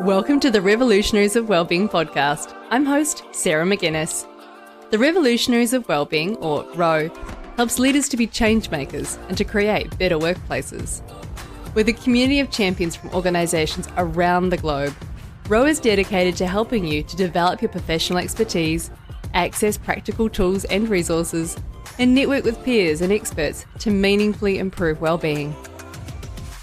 Welcome to the Revolutionaries of Wellbeing podcast. I'm host Sarah McGuinness. The Revolutionaries of Wellbeing, or ROW, helps leaders to be change makers and to create better workplaces. With a community of champions from organisations around the globe, ROW is dedicated to helping you to develop your professional expertise, access practical tools and resources, and network with peers and experts to meaningfully improve wellbeing.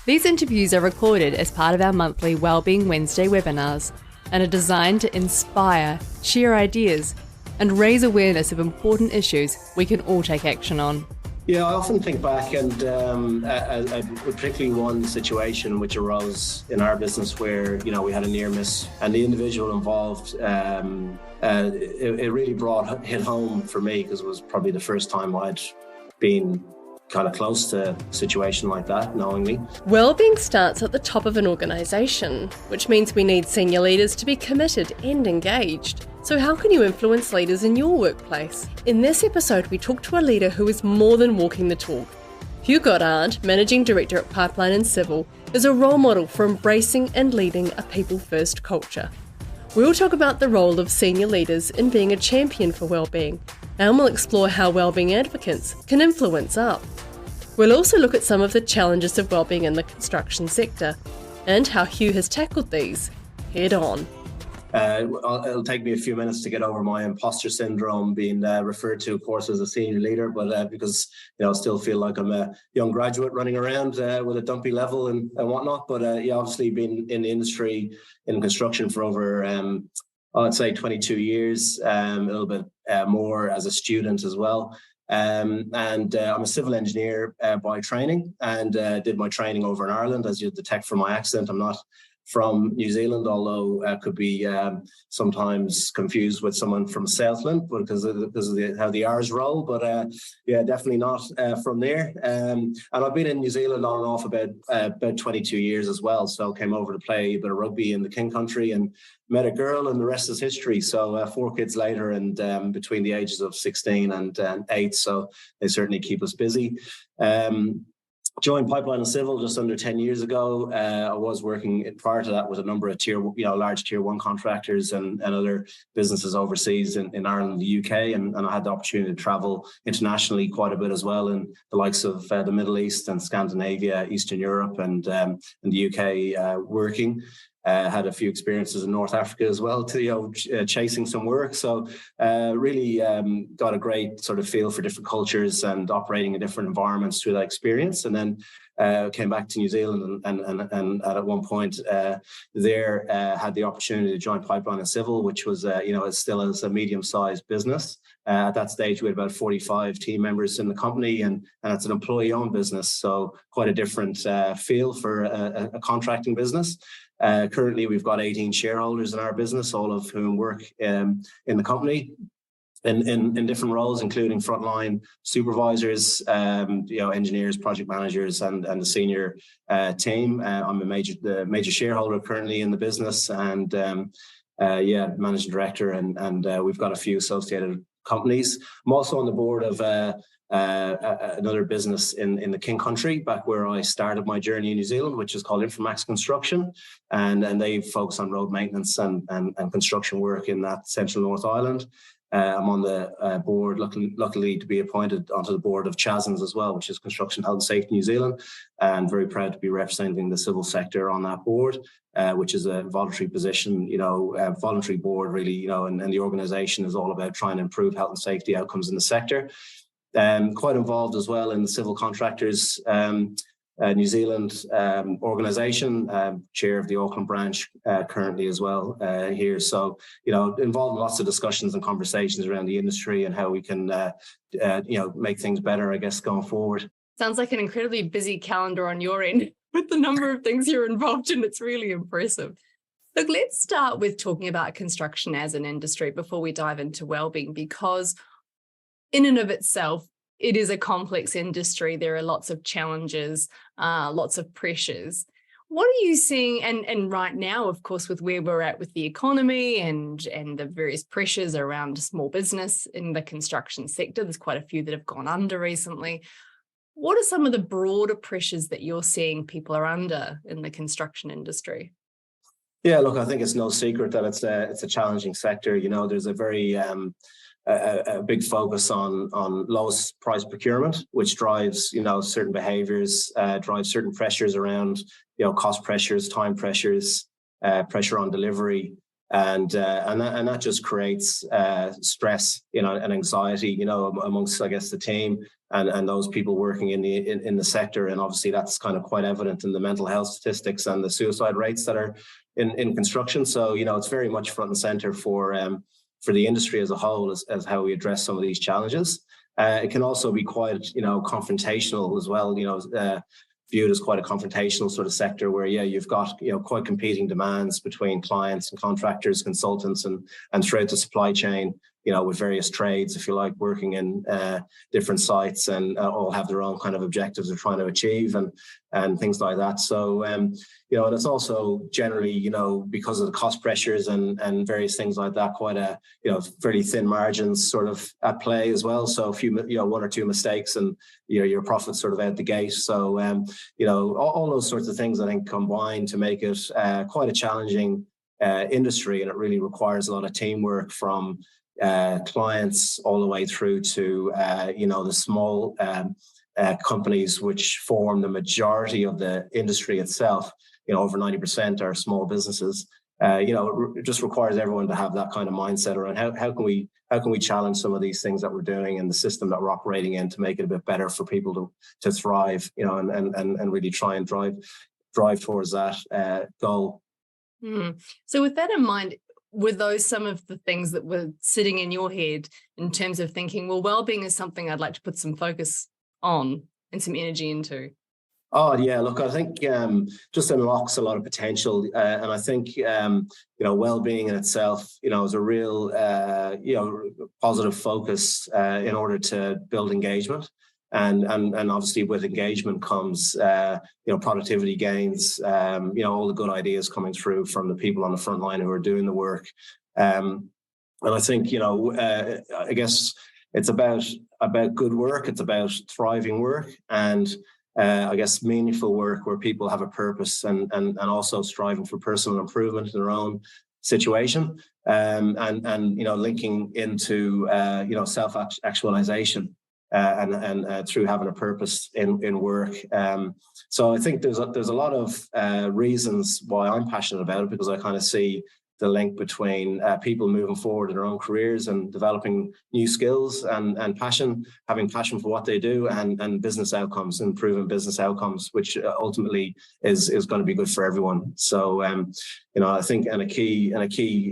These interviews are recorded as part of our monthly Wellbeing Wednesday webinars and are designed to inspire, share ideas, and raise awareness of important issues we can all take action on. Yeah, I often think back and particularly one situation which arose in our business where, we had a near miss and the individual involved, it really hit home for me because it was probably the first time I'd been kind of close to a situation like that, knowingly. Wellbeing starts at the top of an organisation, which means we need senior leaders to be committed and engaged. So how can you influence leaders in your workplace? In this episode, we talk to a leader who is more than walking the talk. Hugh Goddard, Managing Director at Pipeline and Civil, is a role model for embracing and leading a people-first culture. We'll talk about the role of senior leaders in being a champion for wellbeing, and we'll explore how wellbeing advocates can influence up. We'll also look at some of the challenges of wellbeing in the construction sector and how Hugh has tackled these head on. It'll take me a few minutes to get over my imposter syndrome being referred to, of course, as a senior leader, but because I still feel like I'm a young graduate running around with a dumpy level and whatnot. But obviously been in the industry in construction for over, I'd say 22 years, a little bit more as a student as well. And I'm a civil engineer by training and did my training over in Ireland. As you'll detect from my accent, I'm not from New Zealand, although could be sometimes confused with someone from Southland because of how the R's roll. But definitely not from there. And I've been in New Zealand on and off about 22 years as well. So came over to play a bit of rugby in the King Country and met a girl, and the rest is history. So 4 kids later, and between the ages of 16 and 8. So they certainly keep us busy. Joined Pipeline and Civil just under 10 years ago. I was working prior to that with a number of large tier one contractors and other businesses overseas in Ireland and the UK. And I had the opportunity to travel internationally quite a bit as well in the likes of the Middle East and Scandinavia, Eastern Europe and the UK working. Had a few experiences in North Africa as well to chasing some work. So really got a great sort of feel for different cultures and operating in different environments through that experience. And then came back to New Zealand and at one point had the opportunity to join Pipeline and Civil, which was it's still as a medium-sized business. At that stage, we had about 45 team members in the company, and it's an employee-owned business, so quite a different feel for a contracting business. Currently, we've got 18 shareholders in our business, all of whom work in the company in different roles, including frontline supervisors, engineers, project managers, and the senior team. I'm the major shareholder currently in the business, and managing director, and we've got a few associated companies. I'm also on the board of another business in the King Country, back where I started my journey in New Zealand, which is called Inframax Construction, and they focus on road maintenance and construction work in that central North Island. I'm on the board, luckily to be appointed onto the board of CHASNS as well, which is Construction Health and Safety New Zealand, and very proud to be representing the civil sector on that board, which is a voluntary position, a voluntary board really, and the organisation is all about trying to improve health and safety outcomes in the sector. Quite involved as well in the civil contractors New Zealand organisation, chair of the Auckland branch currently as well here. So, involved in lots of discussions and conversations around the industry and how we can, make things better, I guess, going forward. Sounds like an incredibly busy calendar on your end with the number of things you're involved in. It's really impressive. Look, let's start with talking about construction as an industry before we dive into wellbeing, because in and of itself, it is a complex industry. There are lots of challenges, lots of pressures. What are you seeing? And right now, of course, with where we're at with the economy and the various pressures around small business in the construction sector, there's quite a few that have gone under recently. What are some of the broader pressures that you're seeing people are under in the construction industry? Yeah, look, I think it's no secret that it's a challenging sector. There's a very a big focus on lowest price procurement, which drives certain behaviours, drives certain pressures around cost pressures, time pressures, pressure on delivery, and that just creates stress, and anxiety, amongst, I guess, the team and those people working in the sector. And obviously that's kind of quite evident in the mental health statistics and the suicide rates that are in construction. So it's very much front and center for the industry as a whole as how we address some of these challenges. It can also be quite confrontational as well. Viewed as quite a confrontational sort of sector where you've got quite competing demands between clients and contractors, consultants, and throughout the supply chain, with various trades, if you like, working in different sites, and all have their own kind of objectives they're trying to achieve and things like that. So and it's also generally because of the cost pressures and various things like that, quite a fairly thin margins sort of at play as well. So a few one or two mistakes and your profits sort of out the gate. So all those sorts of things I think combine to make it quite a challenging industry, and it really requires a lot of teamwork from clients all the way through to the small companies which form the majority of the industry itself. Over 90% are small businesses. It just requires everyone to have that kind of mindset around how can we challenge some of these things that we're doing and the system that we're operating in to make it a bit better for people to thrive, and really try and drive towards that goal. So with that in mind, were those some of the things that were sitting in your head in terms of thinking, well, wellbeing is something I'd like to put some focus on and some energy into? Oh, yeah, look, I think just unlocks a lot of potential. And I think, wellbeing in itself, is a real, positive focus in order to build engagement. And obviously with engagement comes, productivity gains, all the good ideas coming through from the people on the front line who are doing the work. And I think, I guess it's about good work. It's about thriving work and, I guess, meaningful work where people have a purpose and also striving for personal improvement in their own situation. And linking into, self-actualization. And through having a purpose in work. So I think there's a lot of reasons why I'm passionate about it, because I kind of see the link between people moving forward in their own careers and developing new skills and having passion for what they do, and business outcomes, improving business outcomes, which ultimately is going to be good for everyone. So, I think and a key,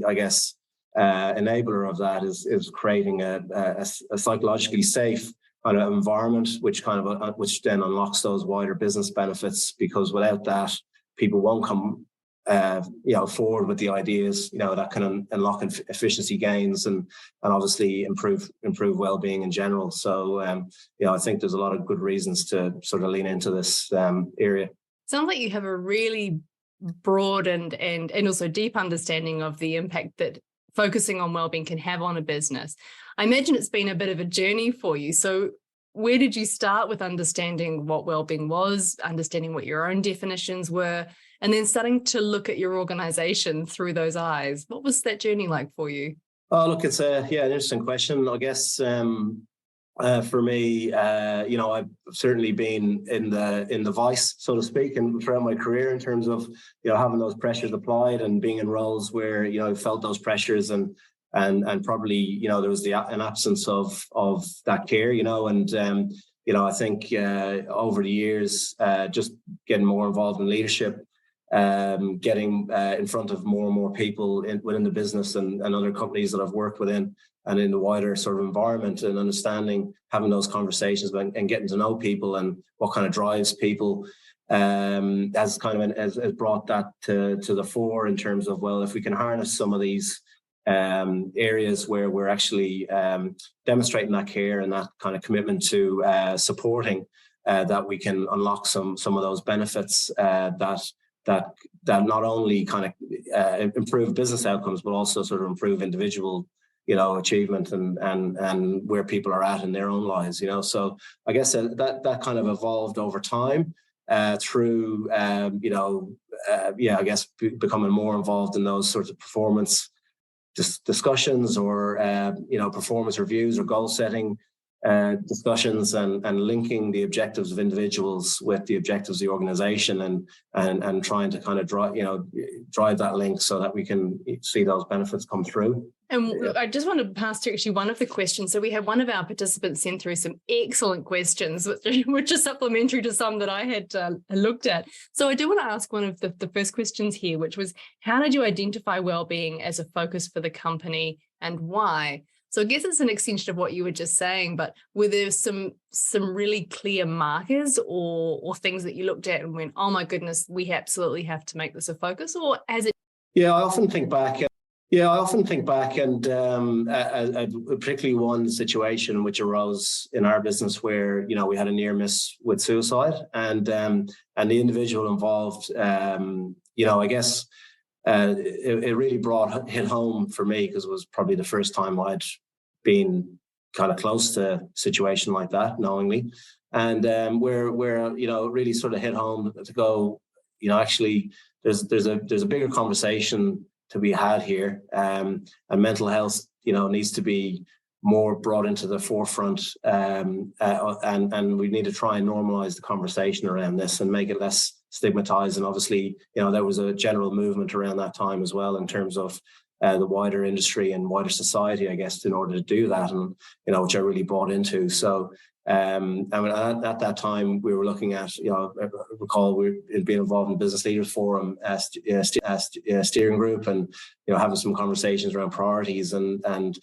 I guess, enabler of that is creating a psychologically safe kind of environment, which then unlocks those wider business benefits, because without that, people won't come forward with the ideas that can unlock efficiency gains and obviously improve well-being in general. So I think there's a lot of good reasons to sort of lean into this area. Sounds like you have a really broad and also deep understanding of the impact that focusing on well-being can have on a business. I imagine it's been a bit of a journey for you. So where did you start with understanding what well-being was, understanding what your own definitions were, and then starting to look at your organization through those eyes? What was that journey like for you? Oh, look, it's an interesting question. I guess for me, I've certainly been in the vice, so to speak, and throughout my career in terms of having those pressures applied and being in roles where I felt those pressures and probably there was an absence of that care, and I think over the years just getting more involved in leadership, getting in front of more and more people within the business and other companies that I've worked within and in the wider sort of environment, and understanding, having those conversations and getting to know people and what kind of drives people has brought that to the fore in terms of, well, if we can harness some of these areas where we're actually demonstrating that care and that kind of commitment to supporting, that we can unlock some of those benefits that not only kind of improve business outcomes, but also sort of improve individual achievement and where people are at in their own lives. So I guess that kind of evolved over time. through, I guess becoming more involved in those sorts of performance discussions or, performance reviews or goal setting discussions, and linking the objectives of individuals with the objectives of the organization, and trying to kind of drive that link so that we can see those benefits come through. And I just want to pass to actually one of the questions. So we had one of our participants send through some excellent questions, which are supplementary to some that I had looked at. So I do want to ask one of the first questions here, which was, how did you identify wellbeing as a focus for the company, and why? So I guess it's an extension of what you were just saying, but were there some really clear markers or things that you looked at and went, oh my goodness, we absolutely have to make this a focus? Or has it? Yeah, I often think back, and particularly one situation which arose in our business where, we had a near miss with suicide, and the individual involved, I guess it really hit home for me, because it was probably the first time I'd been kind of close to a situation like that knowingly, and where it really sort of hit home to go, actually there's a bigger conversation to be had here, and mental health, needs to be more brought into the forefront, and we need to try and normalize the conversation around this and make it less stigmatized. And obviously, there was a general movement around that time as well in terms of the wider industry and wider society, I guess, in order to do that, and which I really bought into. So at that time we were looking at, I recall we being involved in Business Leaders Forum steering group, and having some conversations around priorities and an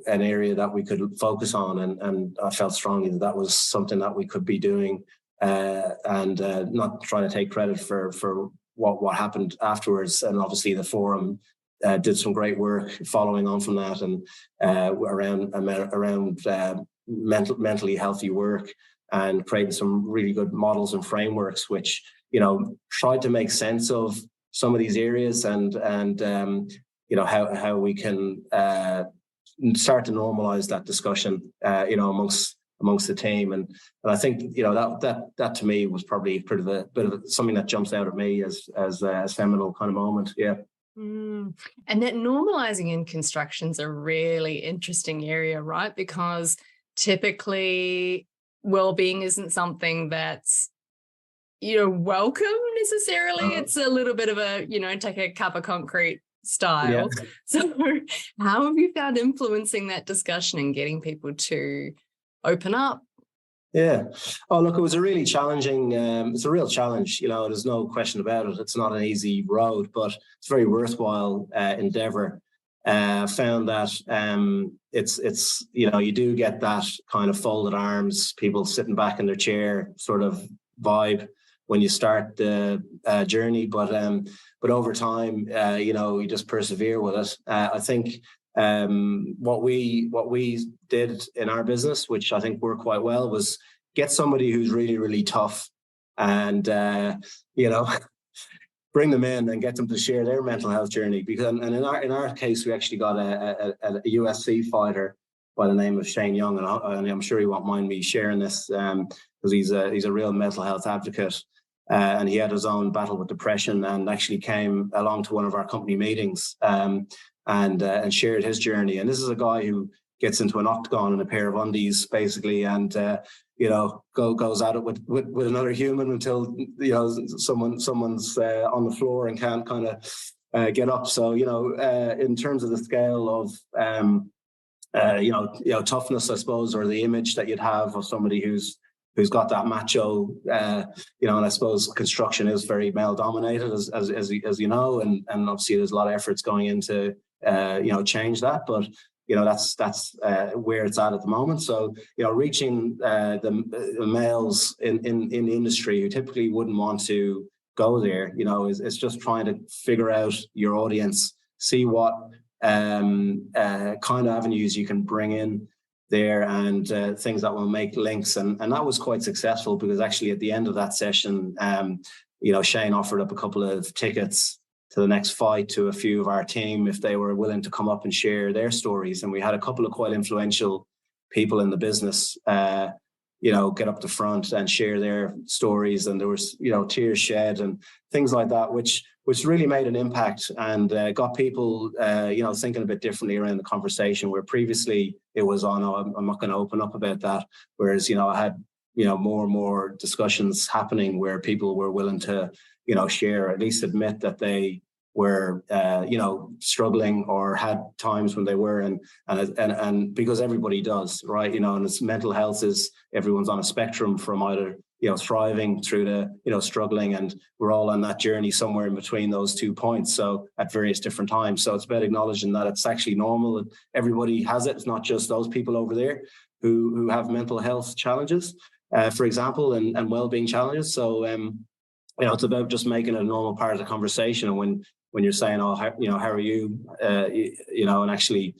area that we could focus on, and I felt strongly that was something that we could be doing, and not trying to take credit for what happened afterwards. And obviously the forum did some great work following on from that, and around mentally healthy work, and creating some really good models and frameworks which tried to make sense of some of these areas, and how we can start to normalize that discussion amongst the team, and I think that to me was probably a bit of something that jumps out at me as a seminal kind of moment. Yeah. And that normalizing in construction is a really interesting area, right? Because typically well-being isn't something that's welcome necessarily. It's a little bit of a take a cup of concrete style. Yeah. So how have you found influencing that discussion and getting people to open up? Yeah. Oh, look, it was a really challenging, it's a real challenge, there's no question about it. It's not an easy road, but it's a very worthwhile endeavor. Found that it's you do get that kind of folded arms, people sitting back in their chair sort of vibe when you start the journey, but over time, you just persevere with it. I think what we did in our business, which I think worked quite well, was get somebody who's really, really tough, and bring them in and get them to share their mental health journey. Because in our case, we actually got a UFC fighter by the name of Shane Young, and I'm sure he won't mind me sharing this, because he's a real mental health advocate, and he had his own battle with depression, and actually came along to one of our company meetings, and shared his journey. And this is a guy who gets into an octagon in a pair of undies, basically, and goes at it with another human until someone's on the floor and can't kind of get up. So in terms of the scale of toughness, I suppose, or the image that you'd have of somebody who's got that macho, and I suppose construction is very male dominated, as you know, and obviously there's a lot of efforts going into change that, but that's where it's at the moment. So reaching the males in the industry who typically wouldn't want to go there, is just trying to figure out your audience, see what kind of avenues you can bring in there, and things that will make links, and that was quite successful, because actually at the end of that session, Shane offered up a couple of tickets to the next fight to a few of our team if they were willing to come up and share their stories. And we had a couple of quite influential people in the business get up the front and share their stories, and there was, tears shed and things like that, which really made an impact and got people, thinking a bit differently around the conversation, where previously it was on, oh, I'm not going to open up about that. Whereas, I had, more and more discussions happening where people were willing to, share, at least admit that they were, struggling or had times when they were, and because everybody does, right? And it's mental health is, everyone's on a spectrum from either, thriving through to, struggling, and we're all on that journey somewhere in between those 2 points. So at various different times. So it's about acknowledging that it's actually normal and everybody has it. It's not just those people over there who have mental health challenges, for example, and well-being challenges. So, it's about just making it a normal part of the conversation. And when you're saying, oh, how are you, and actually,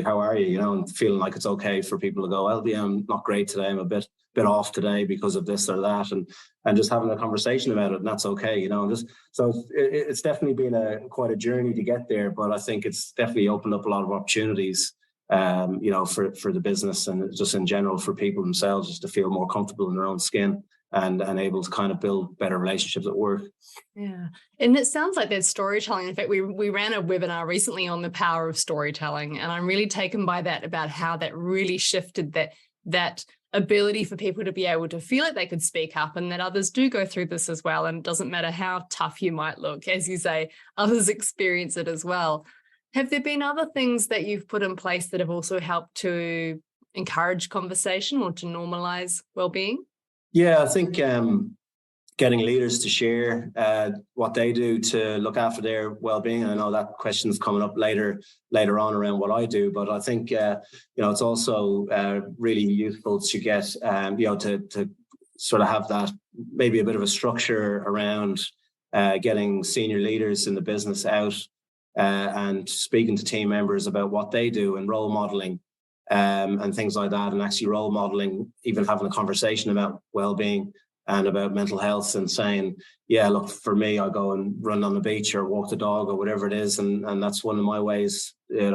how are you, and feeling like it's okay for people to go, well, yeah, I'm not great today. I'm a bit off today because of this or that, and just having a conversation about it, and that's okay, so it's definitely been quite a journey to get there, but I think it's definitely opened up a lot of opportunities, for the business, and just in general for people themselves, just to feel more comfortable in their own skin and able to kind of build better relationships at work. Yeah. And it sounds like there's storytelling. In fact, we ran a webinar recently on the power of storytelling, and I'm really taken by that, about how that really shifted that ability for people to be able to feel like they could speak up, and that others do go through this as well. And it doesn't matter how tough you might look, as you say, others experience it as well. Have there been other things that you've put in place that have also helped to encourage conversation or to normalize well-being? Yeah, I think getting leaders to share what they do to look after their well-being. And I know that question's coming up later on around what I do, but I think it's also really useful to get to sort of have that, maybe a bit of a structure around getting senior leaders in the business out and speaking to team members about what they do, and role modeling and things like that, and actually role modeling, even having a conversation about well-being and about mental health, and saying, yeah, look, for me, I go and run on the beach or walk the dog or whatever it is, and that's one of my ways, and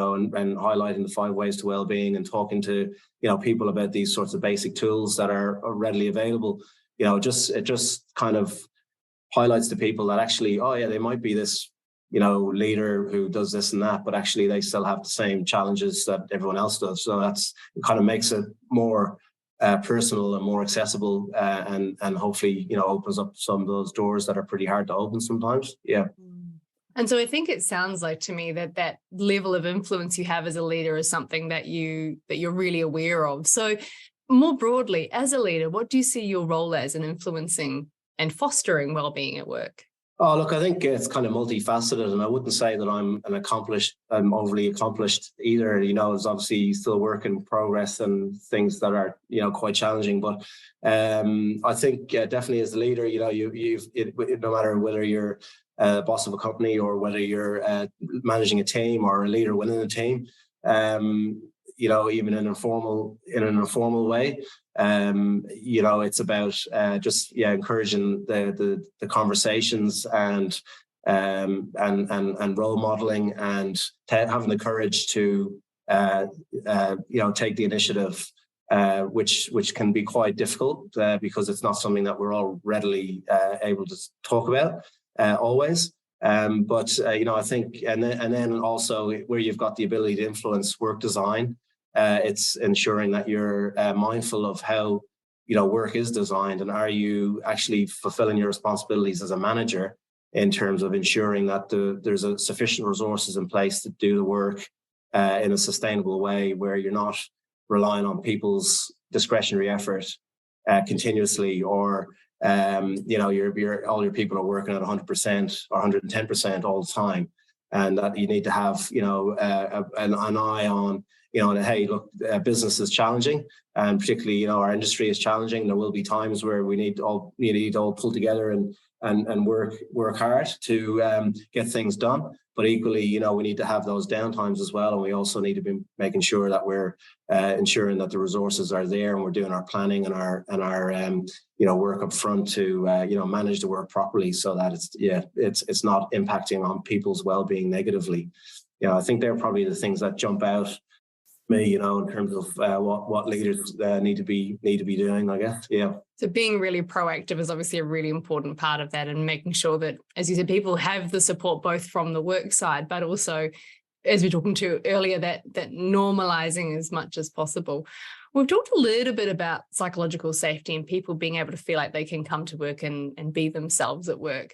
highlighting the 5 ways to well-being, and talking to people about these sorts of basic tools that are readily available. It just kind of highlights to people that actually, oh yeah, they might be this leader who does this and that, but actually they still have the same challenges that everyone else does. So it kind of makes it more personal and more accessible, and hopefully opens up some of those doors that are pretty hard to open sometimes. Yeah. And so I think it sounds like to me that level of influence you have as a leader is something that you're really aware of. So more broadly, as a leader, what do you see your role as in influencing and fostering well-being at work? Oh, look, I think it's kind of multifaceted, and I wouldn't say that I'm overly accomplished either. It's obviously still work in progress and things that are, quite challenging. But I think definitely as a leader, no matter whether you're a boss of a company or whether you're managing a team or a leader within a team, even in an informal way, it's about encouraging the conversations and role modeling, and having the courage to take the initiative, which can be quite difficult because it's not something that we're all readily able to talk about always. But I think, and then also where you've got the ability to influence work design, it's ensuring that you're mindful of how work is designed, and are you actually fulfilling your responsibilities as a manager in terms of ensuring that there's sufficient resources in place to do the work in a sustainable way, where you're not relying on people's discretionary effort continuously, or all your people are working at 100% or 110% all the time, and that you need to have an eye on hey, look, business is challenging, and particularly our industry is challenging. There will be times where we need all pull together and work hard to get things done. But equally, we need to have those downtimes as well, and we also need to be making sure that we're ensuring that the resources are there, and we're doing our planning and our work up front to manage the work properly, so that it's not impacting on people's well-being negatively. I think they're probably the things that jump out me, in terms of what leaders need to be doing, I guess. Yeah. So being really proactive is obviously a really important part of that, and making sure that, as you said, people have the support both from the work side, but also, as we were talking to earlier, that normalizing as much as possible. We've talked a little bit about psychological safety and people being able to feel like they can come to work and be themselves at work.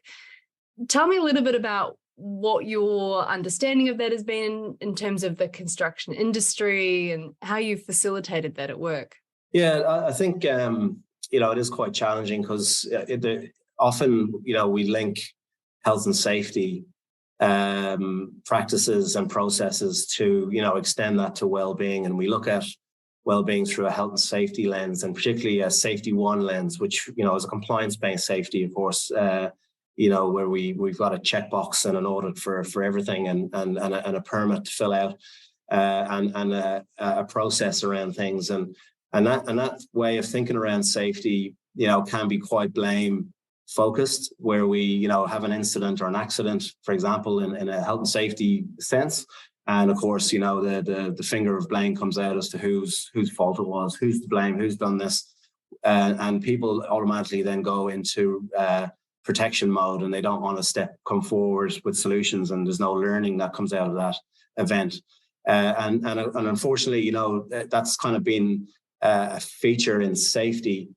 Tell me a little bit about what your understanding of that has been in terms of the construction industry and how you've facilitated that at work. Yeah, I think, it is quite challenging because often, we link health and safety practices and processes to, extend that to well-being. And we look at well-being through a health and safety lens, and particularly a safety one lens, which, is a compliance-based safety, of course, where we've got a checkbox and an audit for everything and a permit to fill out and a process around things. And that way of thinking around safety, can be quite blame focused, where we, have an incident or an accident, for example, in a health and safety sense. And of course, the finger of blame comes out as to whose fault it was, who's to blame, who's done this. And people automatically then go into protection mode, and they don't want to come forward with solutions, and there's no learning that comes out of that event. And unfortunately, that's kind of been a feature in safety,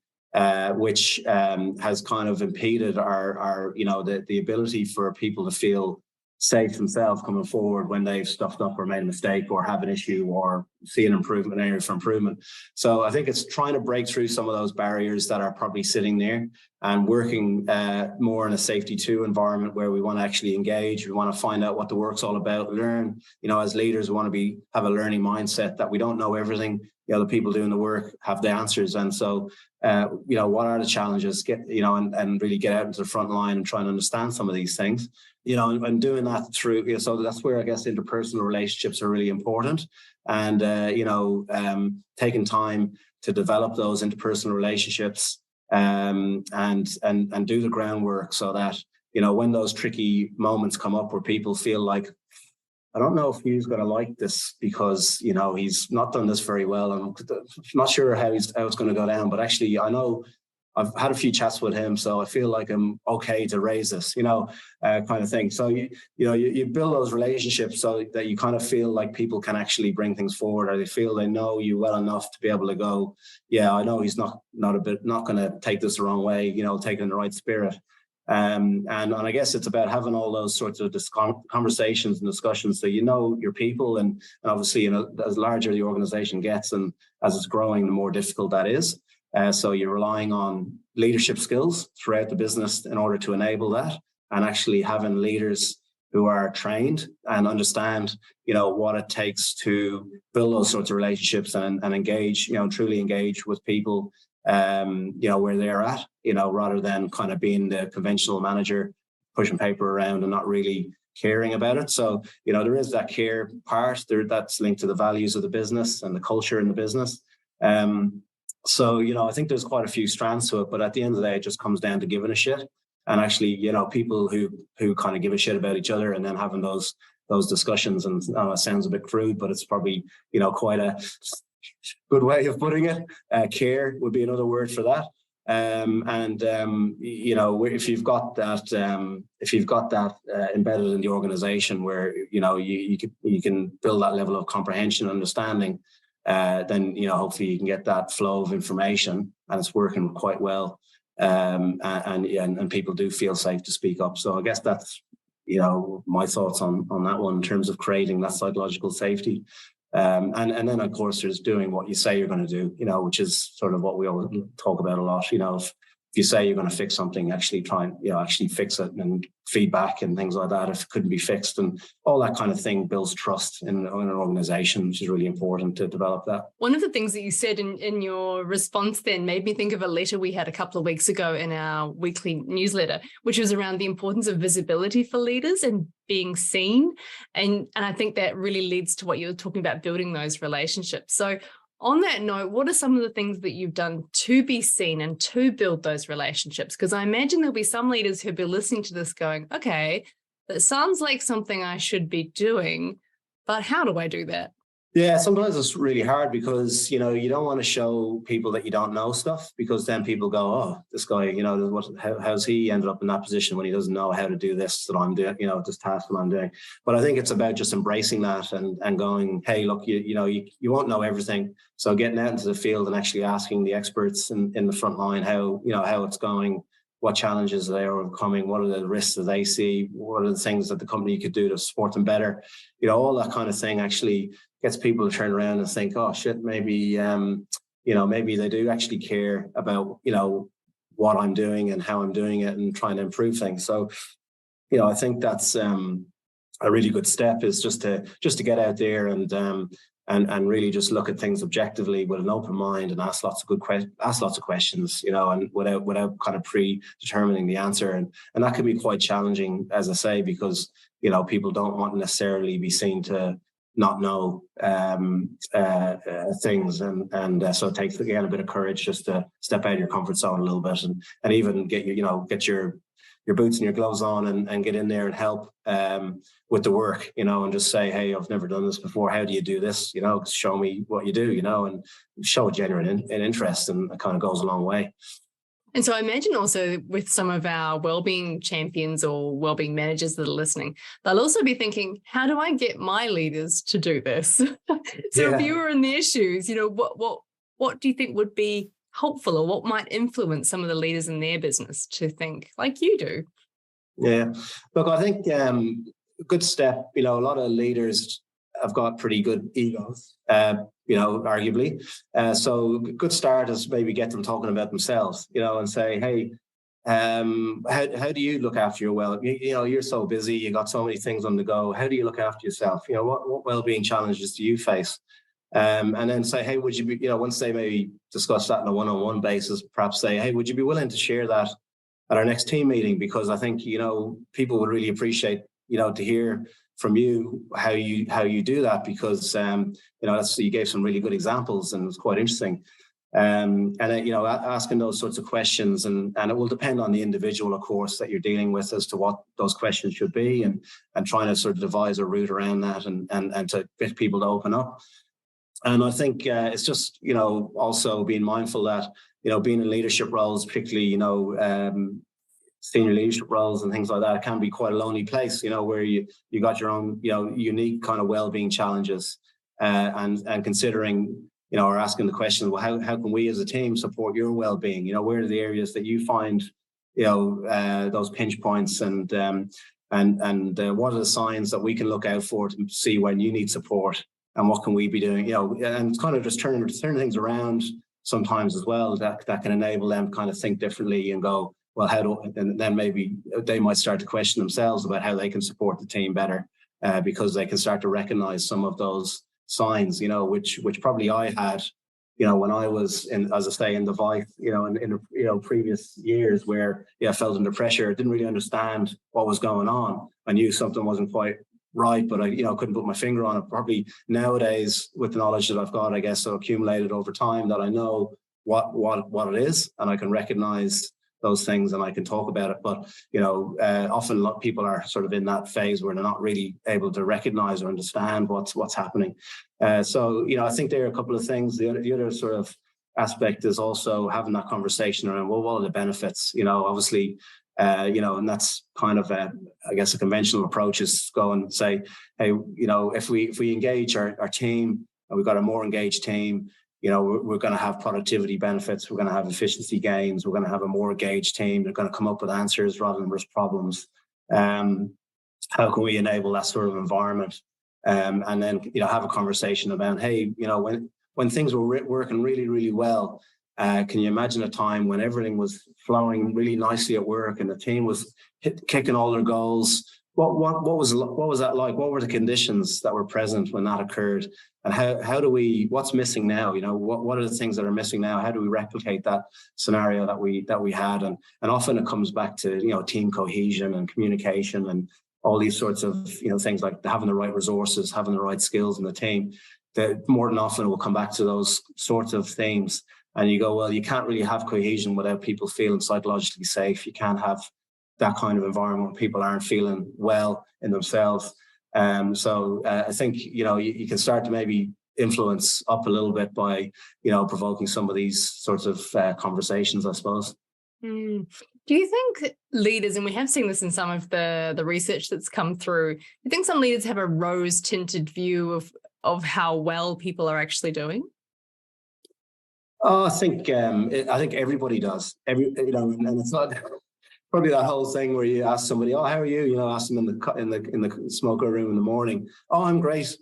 which has kind of impeded our the ability for people to feel safe themselves coming forward when they've stuffed up or made a mistake or have an issue or see an improvement, area for improvement. So I think it's trying to break through some of those barriers that are probably sitting there, and working more in a safety 2 environment where we want to actually engage. We want to find out what the work's all about, learn. As leaders, we want to have a learning mindset that we don't know everything. The people doing the work have the answers. And so, what are the challenges? And really get out into the front line and try and understand some of these things. And doing that through, so that's where I guess interpersonal relationships are really important. And, taking time to develop those interpersonal relationships and do the groundwork so that, when those tricky moments come up where people feel like, I don't know if Hugh's going to like this because, he's not done this very well. I'm not sure how it's going to go down, but actually I know I've had a few chats with him, so I feel like I'm okay to raise this, kind of thing. So, you build those relationships so that you kind of feel like people can actually bring things forward, or they feel they know you well enough to be able to go, yeah, I know he's not going to take this the wrong way, take it in the right spirit. And I guess it's about having all those sorts of conversations and discussions so your people, and obviously, as larger the organization gets and as it's growing, the more difficult that is. So you're relying on leadership skills throughout the business in order to enable that, and actually having leaders who are trained and understand, what it takes to build those sorts of relationships and engage, truly engage with people, where they're at, rather than kind of being the conventional manager pushing paper around and not really caring about it. So, there is that care part there that's linked to the values of the business and the culture in the business. So, I think there's quite a few strands to it, but at the end of the day, it just comes down to giving a shit. And actually, people who kind of give a shit about each other, and then having those discussions. And it sounds a bit crude, but it's probably, quite a good way of putting it. Care would be another word for that. If you've got that embedded in the organization where, you can build that level of comprehension and understanding, then, hopefully you can get that flow of information, and it's working quite well. And people do feel safe to speak up. So I guess that's, my thoughts on that one in terms of creating that psychological safety. And then, of course, there's doing what you say you're going to do, which is sort of what we always talk about a lot. If you say you're going to fix something, actually try and, actually fix it, and feedback and things like that if it couldn't be fixed, and all that kind of thing builds trust in an organization, which is really important to develop that. One of the things that you said in your response then made me think of a letter we had a couple of weeks ago in our weekly newsletter, which was around the importance of visibility for leaders and being seen. And I think that really leads to what you were talking about, building those relationships. So on that note, what are some of the things that you've done to be seen and to build those relationships? Because I imagine there'll be some leaders who'll be listening to this going, okay, that sounds like something I should be doing, but how do I do that? Yeah, sometimes it's really hard because, you don't want to show people that you don't know stuff, because then people go, oh, this guy, how's he ended up in that position when he doesn't know how to do this that I'm doing, this task that I'm doing. But I think it's about just embracing that and going, hey, look, you won't know everything. So getting out into the field and actually asking the experts in the front line how it's going, what challenges they are overcoming, what are the risks that they see, what are the things that the company could do to support them better, all that kind of thing actually gets people to turn around and think, oh shit, maybe maybe they do actually care about what I'm doing and how I'm doing it and trying to improve things. So I think that's a really good step, is just to get out there and really just look at things objectively with an open mind and ask lots of questions, and without kind of predetermining the answer. And that can be quite challenging, as I say, because people don't want to necessarily be seen to not know things, and so it takes, again, a bit of courage just to step out of your comfort zone a little bit and even get your boots and your gloves on and get in there and help with the work, and just say, hey, I've never done this before. How do you do this? Show me what you do, and show a genuine interest, and it kind of goes a long way. And so I imagine also with some of our wellbeing champions or wellbeing managers that are listening, they'll also be thinking, how do I get my leaders to do this? So if you were in their shoes, what do you think would be helpful, or what might influence some of the leaders in their business to think like you do? Yeah, look, I think a good step, a lot of leaders have got pretty good egos, arguably. So a good start is maybe get them talking about themselves, and say, hey, how do you look after your you're so busy, you got so many things on the go. How do you look after yourself? What well-being challenges do you face? And then say, hey, would you be, once they maybe discuss that on a one-on-one basis, perhaps say, hey, would you be willing to share that at our next team meeting? Because I think, people would really appreciate, to hear from you how you do that, because you gave some really good examples and it was quite interesting. And asking those sorts of questions, and it will depend on the individual, of course, that you're dealing with as to what those questions should be, and trying to sort of devise a route around that and to get people to open up. And I think it's just also being mindful that being in leadership roles, particularly senior leadership roles and things like that, it can be quite a lonely place, where you got your own, unique kind of well-being challenges, and considering, or asking the question, well, how can we as a team support your well-being? Where are the areas that you find, those pinch points, and what are the signs that we can look out for to see when you need support, and what can we be doing? And kind of just turn things around sometimes as well, that can enable them to kind of think differently and go, well, and then maybe they might start to question themselves about how they can support the team better, because they can start to recognize some of those signs, which probably I had, when I was in, as I say, in the vice, in previous years where I felt under pressure, didn't really understand what was going on. I knew something wasn't quite right, but I couldn't put my finger on it. Probably nowadays, with the knowledge that I've got, I guess, so accumulated over time, that I know what it is, and I can recognize those things and I can talk about it. But often a lot of people are sort of in that phase where they're not really able to recognize or understand what's happening. So I think there are a couple of things. The other sort of aspect is also having that conversation around, well, what are the benefits? Obviously, and that's kind of I guess a conventional approach is go and say, hey, if we engage our team, and we've got a more engaged team, we're going to have productivity benefits. We're going to have efficiency gains. We're going to have a more engaged team. They're going to come up with answers rather than just problems. How can we enable that sort of environment? And then, have a conversation about, hey, when things were working really, really well, can you imagine a time when everything was flowing really nicely at work and the team was kicking all their goals? What was that like? What were the conditions that were present when that occurred? And how do we, what's missing now? What are the things that are missing now? How do we replicate that scenario that we had? And often it comes back to, team cohesion and communication and all these sorts of, things like having the right resources, having the right skills in the team. That more than often will come back to those sorts of themes. And you go, well, you can't really have cohesion without people feeling psychologically safe. You can't have that kind of environment where people aren't feeling well in themselves. So I think, you can start to maybe influence up a little bit by, provoking some of these sorts of conversations, I suppose. Do you think leaders, and we have seen this in some of the research that's come through, do you think some leaders have a rose-tinted view of how well people are actually doing? Oh, I think everybody does. And it's not probably that whole thing where you ask somebody, "Oh, how are you?" Ask them in the smoker room in the morning. "Oh, I'm great."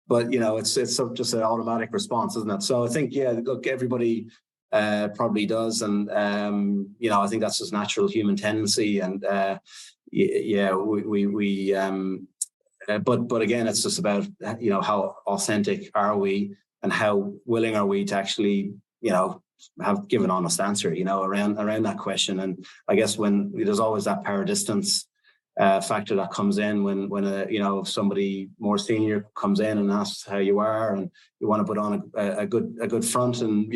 But it's just an automatic response, isn't it? So I think, look, everybody probably does, and I think that's just natural human tendency, and but again, it's just about how authentic are we, and how willing are we to actually have give an honest answer around that question. And I guess when there's always that power distance factor that comes in when somebody more senior comes in and asks how you are, and you want to put on a good front and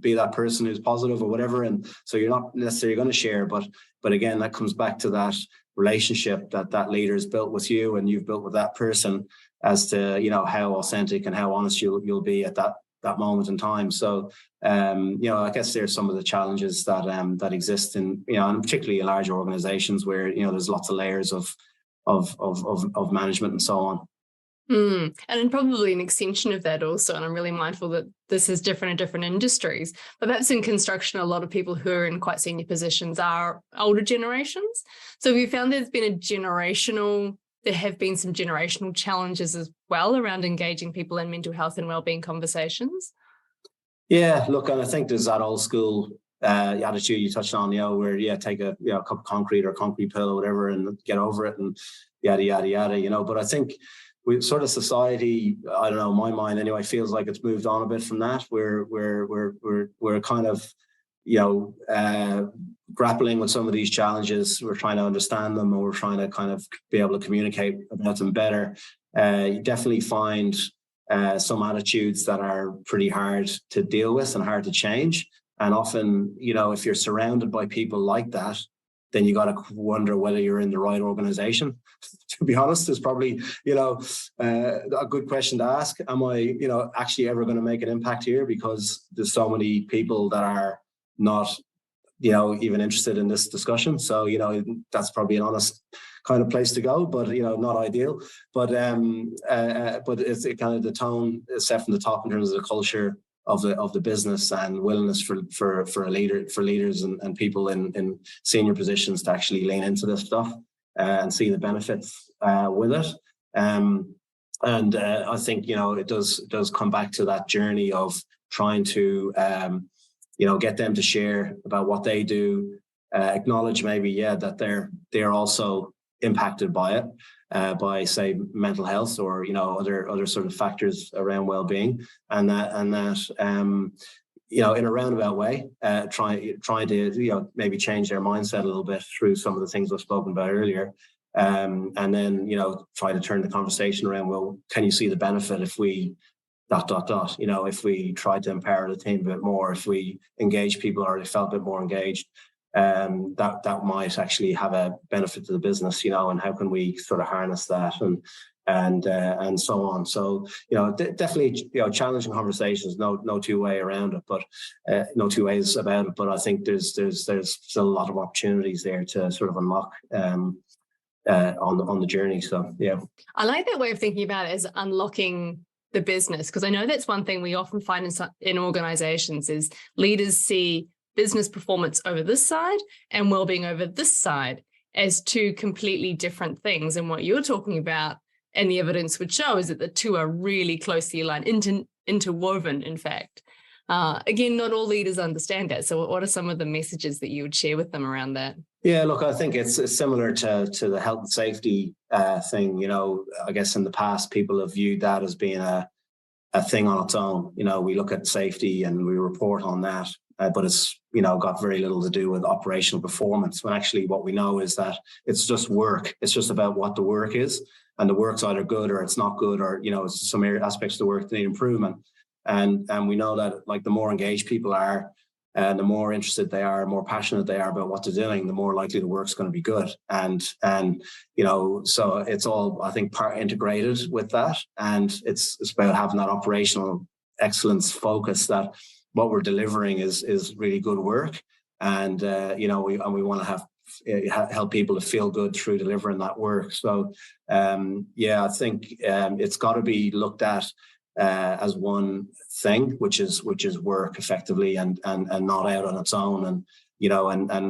be that person who's positive or whatever, and so you're not necessarily going to share, but again, that comes back to that relationship that leader's built with you and you've built with that person, as to how authentic and how honest you'll be at that moment in time. So I guess there's some of the challenges that exist in and particularly in large organizations where there's lots of layers of management and so on. And probably an extension of that also, and I'm really mindful that this is different in different industries, but perhaps in construction, a lot of people who are in quite senior positions are older generations. So have you found there have been some generational challenges as well around engaging people in mental health and wellbeing conversations? Yeah, look, and I think there's that old school attitude you touched on, where take a cup of concrete or a concrete pill or whatever and get over it and yada yada yada, But I think we sort of society, I don't know, in my mind anyway, feels like it's moved on a bit from that. We're kind of grappling with some of these challenges. We're trying to understand them, or we're trying to kind of be able to communicate about them better. You definitely find some attitudes that are pretty hard to deal with and hard to change. And often, if you're surrounded by people like that, then you got to wonder whether you're in the right organization. To be honest, is probably, a good question to ask. Am I, actually ever going to make an impact here? Because there's so many people that are not, even interested in this discussion. So, that's probably an honest kind of place to go, but, not ideal. But it's kind of the tone set from the top in terms of the culture of the business, and willingness for leaders and people in senior positions to actually lean into this stuff and see the benefits with it. And I think it does come back to that journey of trying to get them to share about what they do, acknowledge maybe that they're also impacted by it, by say mental health or other sort of factors around well-being, and that in a roundabout way, trying to maybe change their mindset a little bit through some of the things I've spoken about earlier, and then try to turn the conversation around. Well, can you see the benefit if we ... if we try to empower the team a bit more, if we engage people or they felt a bit more engaged, that might actually have a benefit to the business, and how can we sort of harness that and so on. So, definitely, challenging conversations, no two way around it, but no two ways about it. But I think there's still a lot of opportunities there to sort of unlock on the journey. So, yeah. I like that way of thinking about it as unlocking the business, because I know that's one thing we often find in organizations is leaders see business performance over this side and well-being over this side as two completely different things. And what you're talking about, and the evidence would show, is that the two are really closely aligned, interwoven, in fact. Again, not all leaders understand that. So what are some of the messages that you would share with them around that? Yeah, look, I think it's similar to the health and safety thing. I guess in the past, people have viewed that as being a thing on its own. We look at safety and we report on that, but it's, got very little to do with operational performance. When actually what we know is that it's just work. It's just about what the work is, and the work's either good or it's not good, or, it's some aspects of the work that need improvement. And we know that, like, the more engaged people are, the more interested they are, more passionate they are about what they're doing, the more likely the work's going to be good. And so it's all, I think, part integrated with that. And it's about having that operational excellence focus that what we're delivering is really good work. And, we want to help people to feel good through delivering that work. So, I think it's got to be looked at as one thing, which is work effectively and not out on its own. And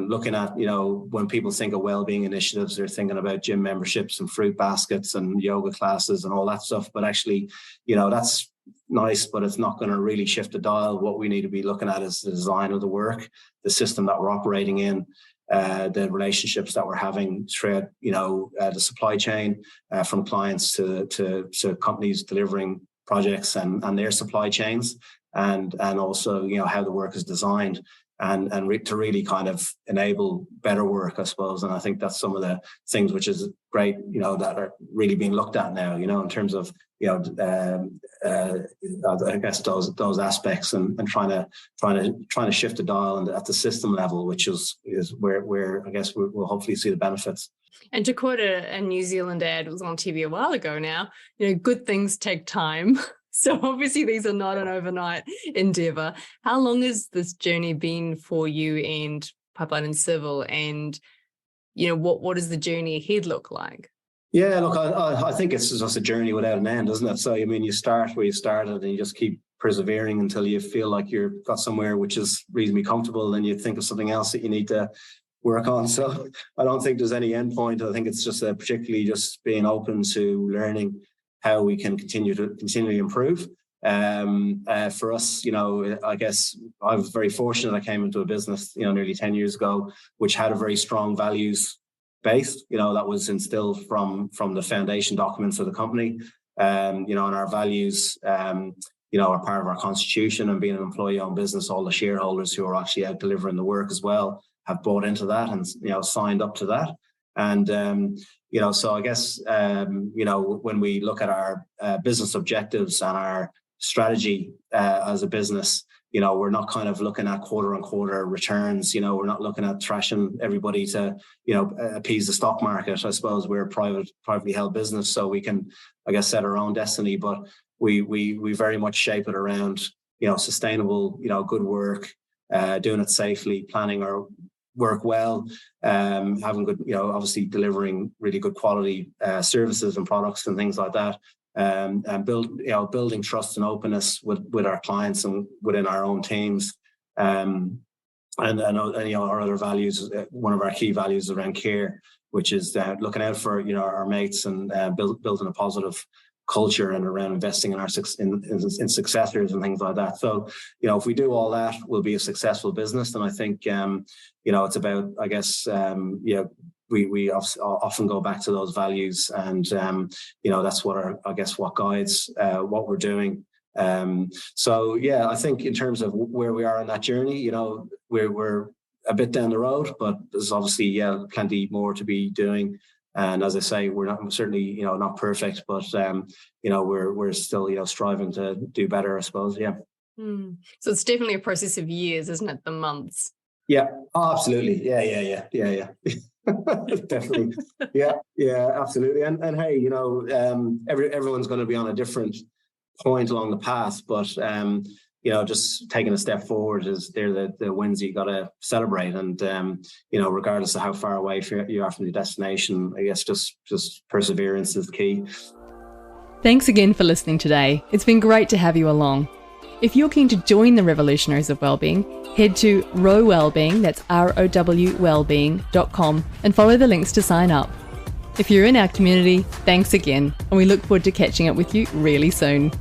looking at, when people think of wellbeing initiatives, they're thinking about gym memberships and fruit baskets and yoga classes and all that stuff. But actually, that's nice, but it's not going to really shift the dial. What we need to be looking at is the design of the work, the system that we're operating in, the relationships that we're having throughout, the supply chain, from clients to companies delivering projects and their supply chains, and also how the work is designed and to really kind of enable better work, I suppose. And I think that's some of the things which is great, that are really being looked at now, in terms of I guess those aspects and trying to shift the dial at the system level, which is where I guess we'll hopefully see the benefits. And to quote a New Zealand ad, it was on TV a while ago now, good things take time. So obviously these are not an overnight endeavor. How long has this journey been for you and Pipeline and Civil? And, what does the journey ahead look like? Yeah, look, I think it's just a journey without an end, isn't it? So, you start where you started and you just keep persevering until you feel like you've got somewhere which is reasonably comfortable, then you think of something else that you need to work on. So I don't think there's any end point. I think it's just particularly just being open to learning how we can continually improve. For us, I guess I was very fortunate. I came into a business, nearly 10 years ago, which had a very strong values base, that was instilled from the foundation documents of the company. And our values, are part of our constitution, and being an employee-owned business, all the shareholders who are actually out delivering the work as well have bought into that and, signed up to that. And, so I guess, when we look at our business objectives and our strategy as a business, we're not kind of looking at quarter on quarter returns. We're not looking at thrashing everybody to, appease the stock market. I suppose we're a privately held business, so we can, I guess, set our own destiny. But we very much shape it around, sustainable, good work, doing it safely, planning our work well, having good, obviously delivering really good quality services and products and things like that. And building trust and openness with our clients and within our own teams, and our other values. One of our key values is around care, which is looking out for our mates and building a positive culture and around investing in our in successors and things like that. So if we do all that, we'll be a successful business. And I think it's about, I guess, we often go back to those values, and that's what guides what we're doing. So I think in terms of where we are on that journey, we're a bit down the road, but there's obviously plenty more to be doing. And as I say, we're not certainly not perfect, but we're still striving to do better, I suppose. Yeah. So it's definitely a process of years, isn't it? The months. Yeah. Oh, absolutely. Yeah. Definitely. Yeah, absolutely. And hey, everyone's going to be on a different point along the path, but just taking a step forward they're the wins you got to celebrate. And regardless of how far away you are from your destination, I guess just perseverance is key. Thanks again for listening today. It's been great to have you along. If you're keen to join the Revolutionaries of Wellbeing, head to Wellbeing, that's ROW Wellbeing.com, and follow the links to sign up. If you're in our community, thanks again, and we look forward to catching up with you really soon.